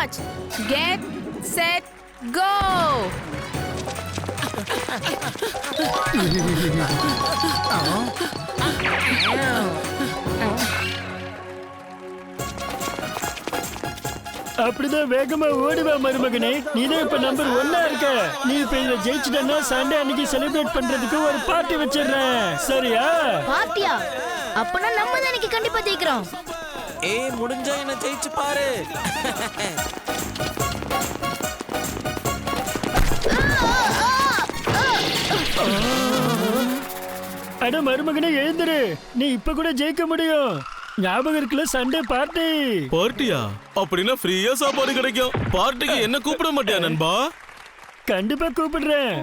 March. Get set go. அப்படிதான் வேகமா ஓடுவா மருமகனே. நீதான் இப்ப நம்பர் 1 இருக்க. நீ இப்ப இத ஜெயிச்சிட்டனா சண்டே அன்னைக்கு செலிப்ரேட் பண்றதுக்கு ஒரு பார்ட்டி வச்சிடுறேன். சரியா? பார்ட்டியா? அப்பனா நம்ம தான் இன்னைக்கு கண்டிப்பா ஜெயிக்கிறோம். ஏய் முடிஞ்சா என்ன ஜெயிச்சு பாரு. அட மருமகனே எழுந்துரு. நீ இப்ப கூட ஜெயிக்க முடியும். ஞாபகம் இருக்குல்ல சண்டே பார்ட்டி. பார்ட்டியா? அப்படின்னா ஃப்ரீயா சாப்பாடு கிடைக்கும். பார்ட்டிக்கு என்ன கூப்பிட மாட்டியா நண்பா? கண்டிப்பா கூப்பிடுறேன்.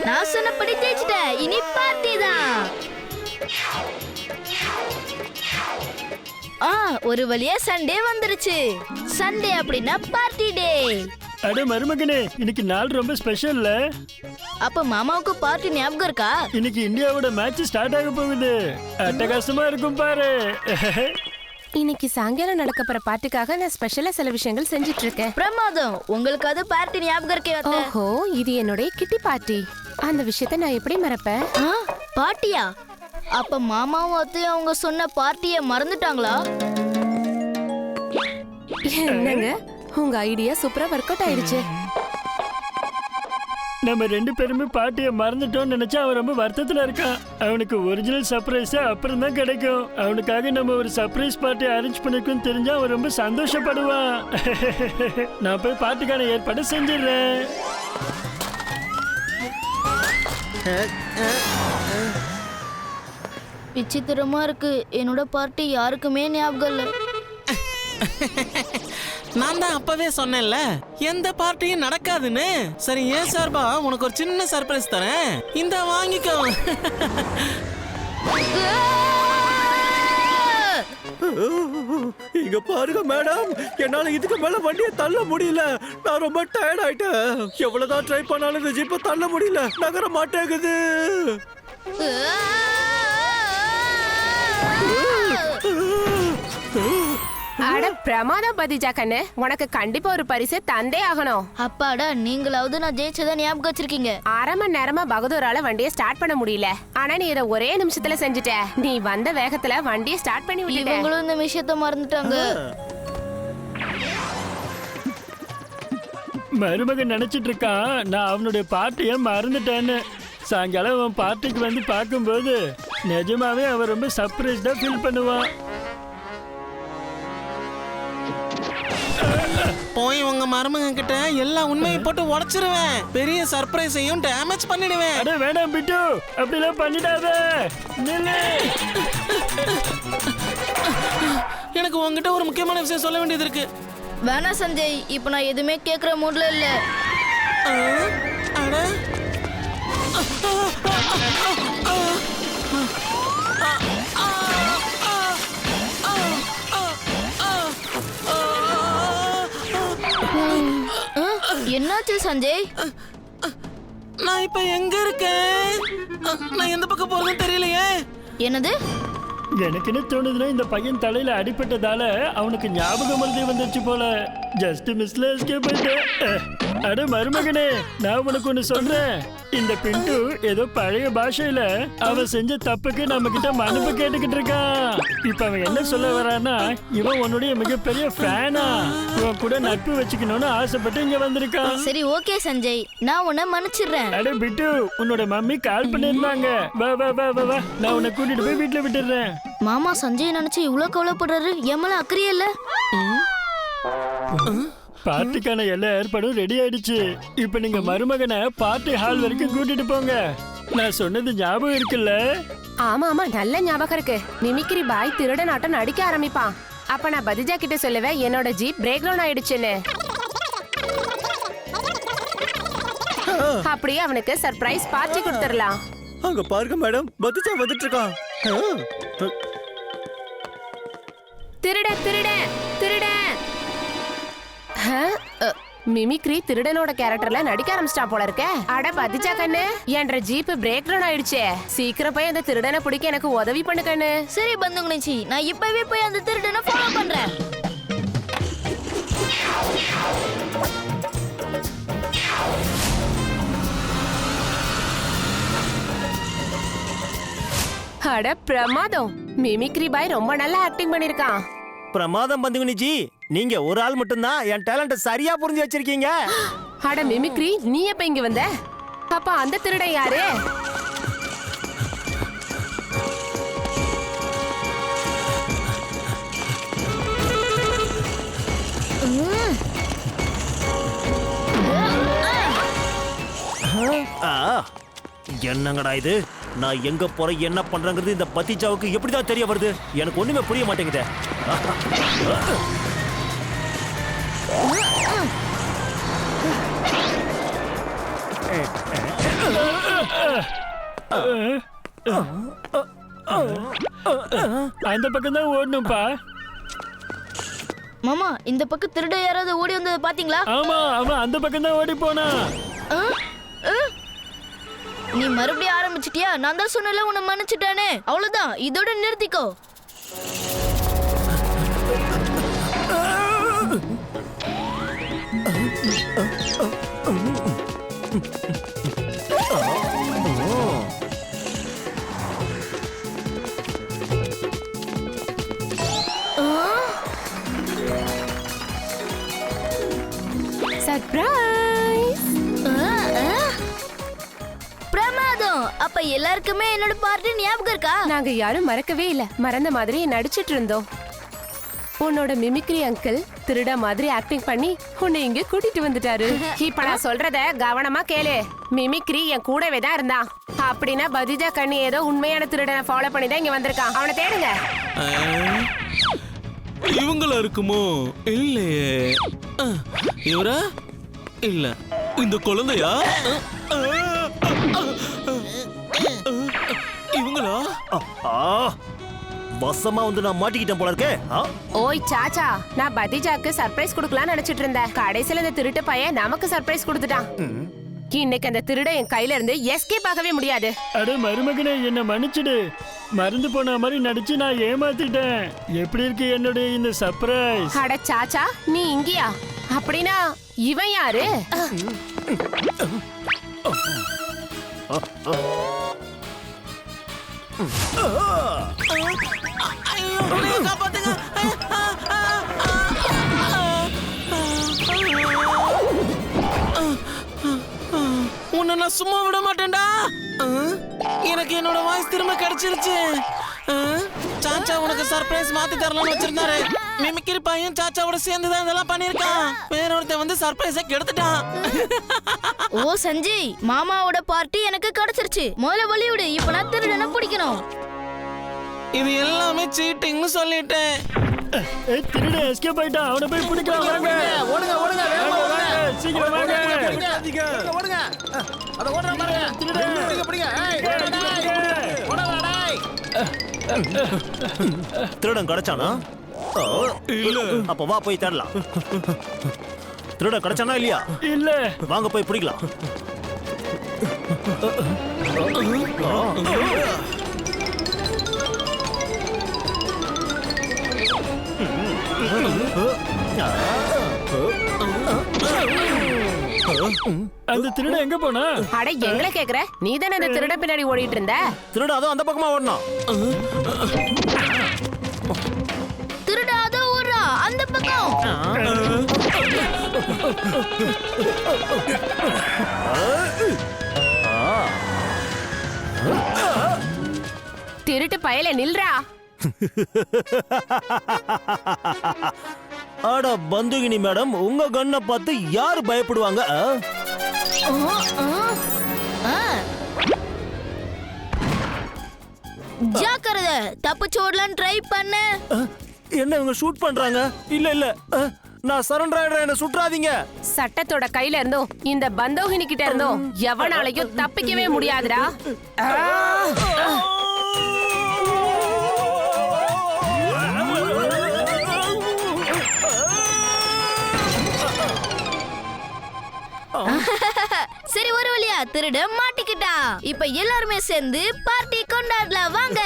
நான் சொன்னபடி ஜெயிச்சிட்டேன். இனி பார்ட்டி தான். ஒரு வழியா சண்டே வந்துருச்சு. சண்டே அப்படின்னா பார்ட்டி டே. அட மருமகனே, இன்னைக்கு நாள் ரொம்ப ஸ்பெஷல்ல. அப்ப மாமாவுக்கு பார்ட்டி ஞாபகம் இருக்கா? இன்னைக்கு இந்தியாவோட மேட்ச் ஸ்டார்ட் ஆக போகுது. அட்டகாசமா இருக்கும் பாரு. இன்னைக்கு சாயங்காலம் நடக்க போற பார்ட்டிக்காக நான் ஸ்பெஷலா சில விஷயங்கள் செஞ்சிட்டு இருக்கேன். பிரமாதம். உங்களுக்கு அது பார்ட்டி ஞாபகம் இருக்கே அத்தை? ஓஹோ, இது என்னோட கிட்டி பார்ட்டி. அந்த விஷயத்தை நான் எப்படி மறப்பேன்? பார்ட்டியா? அப்ப மாமாவும் அத்தையும் அவங்க சொன்ன பார்ட்டிய மறந்துட்டாங்களா? என்னங்க, உங்க ஐடியா சூப்பரா ஒர்க் அவுட் ஆயிடுச்சு. நம்ம 2 பேருமே பார்ட்டியை மறந்துட்டோம்னு நினைச்சா அவன் ரொம்ப வருத்தத்துல இருக்கான். அவனுக்கு ஒரிஜினல் சர்ப்ரைஸ் அப்புறம் தான் கிடைக்கும். அவனுக்காக நம்ம ஒரு சர்ப்ரைஸ் பார்ட்டி அரேஞ்ச் பண்ணிருக்கோம் தெரிஞ்சா அவன் ரொம்ப சந்தோஷப்படுவான். நான் போய் பார்ட்டிக்கான ஏற்பாடு செஞ்சிடுறேன். விசித்திரமா இருக்கு. என்னோட பார்ட்டி யாருக்குமே ஞாபகம் இல்ல. நான் தான் அப்பவே சொன்னேன்ல எந்த பார்ட்டியும் நடக்காதுன்னு. சரி, ஏன் சார்பா உனக்கு ஒரு சின்ன சர்ப்ரைஸ் தரேன். இந்த வாங்கிக்கோ. இங்க பாருங்க மேடம், என்னால இதுக்கு மேல வண்டியை தள்ள முடியல. நான் ரொம்ப டயர்ட் ஆயிட்டேன். எவ்வளவுதான் ட்ரை பண்ணாலும் இந்த ஜீப்பை தள்ள முடியல. நகர மாட்டேங்குது. அட பிரமாதம் பதிஜா கண்ணு, உனக்கு கண்டிப்பா ஒரு பரிசு தந்தே ஆகணும். அப்பாடா, நீங்களாவது நான் ஜெயிச்சதா ஞாபகம் வச்சிருக்கீங்க. 1/2 மணி நேரமா பகதூரால வண்டியை ஸ்டார்ட் பண்ண முடியல. ஆனா நீ இதை ஒரே நிமிஷத்துல செஞ்சுட்ட. நீ வந்த வேகத்துல வண்டியை ஸ்டார்ட் பண்ணி விட்டுட்ட. இவங்களும் இந்த விஷயத்த மறந்துட்டாங்க. மருமகன் நினைச்சிட்டு இருக்கான் நான் அவனுடைய பார்ட்டியை மறந்துட்டேன்னு. சாயங்காலம் அவன் பார்ட்டிக்கு வந்து பார்க்கும்போது நிஜமாவே அவன் ரொம்ப சர்ப்ரைஸ்டா ஃபீல் பண்ணுவான். போய் உங்க மருமகன் கிட்ட எல்லா உண்மையை போட்டு உடைச்சிருவேன். பெரிய சர்ப்ரைஸையும் டேமேஜ் பண்ணிடுவேன். அட வேண்டாம் பிட்டு, அப்படிலாம் பண்ணிடாத. நில்லு. எனக்கு உங்ககிட்ட ஒரு முக்கியமான விஷயம் சொல்ல வேண்டியது இருக்கு. வேணா சஞ்சய், இப்ப நான் எதுவுமே கேக்குற மூட்ல இல்ல. அட என்னாச்சு சஞ்சய்? நான் இப்ப எங்க இருக்கேன்? நான் எந்த பக்கம் போறதுன்னு தெரியலையே. என்னது? எனக்கு என்ன தோணுதுன்னா இந்த பையன் தலையில அடிபட்டதால அவனுக்கு ஞாபகம் மறதி வந்துருச்சு போல. ஜஸ்ட் மிஸ்ல எஸ்கேப் ஆயிட்டேன். அட மருமகனே, நான் உனக்கு ஒண்ணு சொல்றேன். இந்த பிண்டு ஏதோ பழைய பாஷையில அவன் செஞ்ச தப்புக்கு நம்ம கிட்ட மன்னிப்பு கேட்டுக்கிட்டு இருக்கான். இப்ப அவன் என்ன சொல்ல வரானா, இவன் உன்னுடைய மிகப்பெரிய ஃபேனா, இவன் கூட நட்பு வச்சுக்கணும்னு ஆசைப்பட்டு இங்க வந்திருக்கான். சரி, ஓகே சஞ்சய், நான் உன்னை மன்னிச்சிடுறேன். அட பிட்டு, உன்னோட மம்மி கால் பண்ணிருந்தாங்க. வா வா வா வா வா, நான் உன்னை கூட்டிட்டு போய் வீட்டுல விட்டுடுறேன். மாமா சஞ்சய் நினைச்சு இவ்வளவு கவலைப்படுறாரு. எம்மல அக்கறையே இல்ல. பார்ட்டிக்கான எல்லா ஏற்பாடும் ரெடி ஆயிடுச்சு. இப்ப நீங்க மருமகனை பார்ட்டி ஹால் வரைக்கும் கூட்டிட்டு போங்க. நான் சொன்னது ஞாபகம் இருக்குல்ல? ஆமா ஆமா, நல்ல ஞாபகம் இருக்கு. மிமிக்ரி பாய் திருடனாட்டம் நடிக்க ஆரம்பிப்பான். அப்ப நான் பதிஜா கிட்ட சொல்லுவேன் என்னோட ஜீப் பிரேக் டவுன் ஆயிடுச்சுன்னு. அப்படியே அவனுக்கு சர்ப்ரைஸ் பார்ட்டி கொடுத்துடலாம். அங்க பாருங்க மேடம், பத்திச்சா வந்துட்டு இருக்கான். திருடன் திருடன் திருடன். மிமிக்ரி திருடனோட கேரக்டர்ல நடிக்க ஆரம்பிச்சிட்டான் போல இருக்க. அட பதிச்சா கண்ணு, என்ற ஜீப் பிரேக் டவுன் ஆயிடுச்சே. சீக்கிரம் போய் அந்த திருடனை பிடிக்க எனக்கு உதவி பண்ணு கண்ணு. சரி பந்துங்குனிச்சி, நான் இப்பவே போய் அந்த திருடனை ஃபாலோ பண்றேன். அட பிரமாதம், மிமிக்ரி பாய் ரொம்ப நல்லா ஆக்டிங் பண்ணிருக்கான். பிரமாதம் பந்துகுனிஜி, நீங்க ஒரு ஆள் மட்டும்தான் என் டேலண்ட சரியா புரிஞ்சு வச்சிருக்கீங்க. அட மிமிக்ரி, நீ எப்ப இங்க வந்த? அப்ப அந்த திருடன் யாரு? என்னங்கடா இது? நான் எங்க போறேன் என்ன பண்றேங்கிறது இந்த பத்திச்சாவுக்கு எப்படிதான் தெரிய வருது? எனக்கு ஒண்ணுமே புரிய மாட்டேங்குது. அந்த பக்கம் தான் ஓடணும்பா. மாமா, இந்த பக்கம் திருட யாராவது ஓடி வந்ததை பாத்தீங்களா? ஆமா, அவன் அந்த பக்கம் தான் ஓடி போனா. நீ மறுபடியும் ஆரம்பிச்சிட்டியா? நான் தான் சொன்னல உன்னை மன்னிச்சிட்டானே. அவ்வளவுதான், இதோட நிறுத்திக்கோ. சர்ப்ரைஸ்! பிரமாதம். அப்ப எல்லாருக்குமே என்னோட பார்ட்டி ஞாபகம் இருக்கா? நாங்க யாரும் மறக்கவே இல்ல. மறந்த மாதிரி நடிச்சிட்டு இருந்தோம். உன்னோட மிமிக்ரி அங்கிள் திருட மாதிரி ஆக்டிங் பண்ணி உன்னை இங்க கூட்டிட்டு வந்துட்டாரு. இப்ப நான் சொல்றத கவனமா கேளு. மிமிக்ரி என் கூடவே தான் இருந்தான். அப்படின்னா பதிஜா கண்ணி ஏதோ உண்மையான திருடனை ஃபாலோ பண்ணி தான் இங்க வந்திருக்கான். அவனை தேடுங்க. இவங்களா இருக்குமோ? இல்லையே. இவரா? இல்ல. இந்த குழந்தையா? இவங்களா? வசமா வந்து நான் மாட்டிக்கிட்டேன் போல இருக்கே. ஓய் சாச்சா, நான் பதிஜாக்கு சர்ப்ரைஸ் கொடுக்கலாம்னு நினைச்சிட்டு இருந்தேன். கடைசியில இந்த திருட்டு பையன் நமக்கு சர்ப்ரைஸ் கொடுத்துட்டான். இன்னைக்கு அந்த திருட என் கையில இருந்து எஸ்கேப் ஆகவே முடியாது. அட மருமகனே, என்ன மன்னிச்சிடு. மறந்து போன மாதிரி நடிச்சு நான் ஏமாத்திட்டேன். எப்படி இருக்கு என்னுடைய இந்த சர்ப்ரைஸ்? அட சாச்சா, நீ இங்கயா? அப்படின்னா இவன் யாரு? காப்பாத்துங்க. உன்னை நான் சும்மா விட மாட்டேன்டா. எனக்கு என்னோட வாய்ஸ் திரும்ப கிடைச்சிருச்சு. சாச்சா உனக்கு சர்ப்ரைஸ் மாத்தி தரலாம்னு வச்சிருந்தாரு. மிமிக்ரி பையன் சாச்சாவோட சேர்ந்து தான் இதெல்லாம் பண்ணிருக்கான். வேற ஒருத்தன் வந்து சர்ப்ரைஸை கெடுத்துட்டான். ஓ சஞ்சய், மாமாவோட பார்ட்டி எனக்கு கிடைச்சிருச்சு. முதல்ல வழி விடு. இப்ப நான் திருடனை பிடிக்கணும். இது எல்லாமே சீட்டிங்னு சொல்லிட்டேன். திருட எஸ்கேப் ஆயிட்டான். அவனை போய் பிடிக்கலாம். வாங்க, ஓடுங்க ஓடுங்க, வேகமா வாங்க, ஓடுங்க. சீக்கிரம் வாங்க. ஓடுங்க. அட ஓடுற பாருங்க. பிடிங்க பிடிங்க. ஏய், ஓடடா டேய். திருடன் கிடைச்சானா? இல்ல. அப்ப வா போய் தேடலாம். திருடன் கிடைச்சானா இல்லையா? இல்ல. வாங்க போய் பிடிக்கலாம். அந்த திருட எங்க போனா? அட எங்களை கேக்குற? நீ தானே அந்த திருட பின்னாடி ஓடிட்டு இருந்த. திருட அதுவும் அந்த பக்கமா ஓடணும். திருட அதோ ஓடுறா அந்த பக்கம். திருட்டு பயல நில்றா. அட பந்துகினி மேடம், உங்க கண்ணை பார்த்து யாரு பயப்படுவாங்க? ஜாக்கிரதை, தப்பிச்சு ஓடலாம் ட்ரை பண்ண. என்ன இவங்க ஷூட் பண்றாங்க? இல்ல இல்ல, நான் சரண்டர் ஆயிடுறேன். என்ன சுற்றாதீங்க. சட்டத்தோட கையில இருந்தும் இந்த பந்தோகினி கிட்ட இருந்தும் எவனாலையும் தப்பிக்கவே முடியாதுடா. திருட மாட்டிக்கிட்டான். இப்ப எல்லாருமே சேர்ந்து பார்ட்டி கொண்டாடலாம் வாங்க.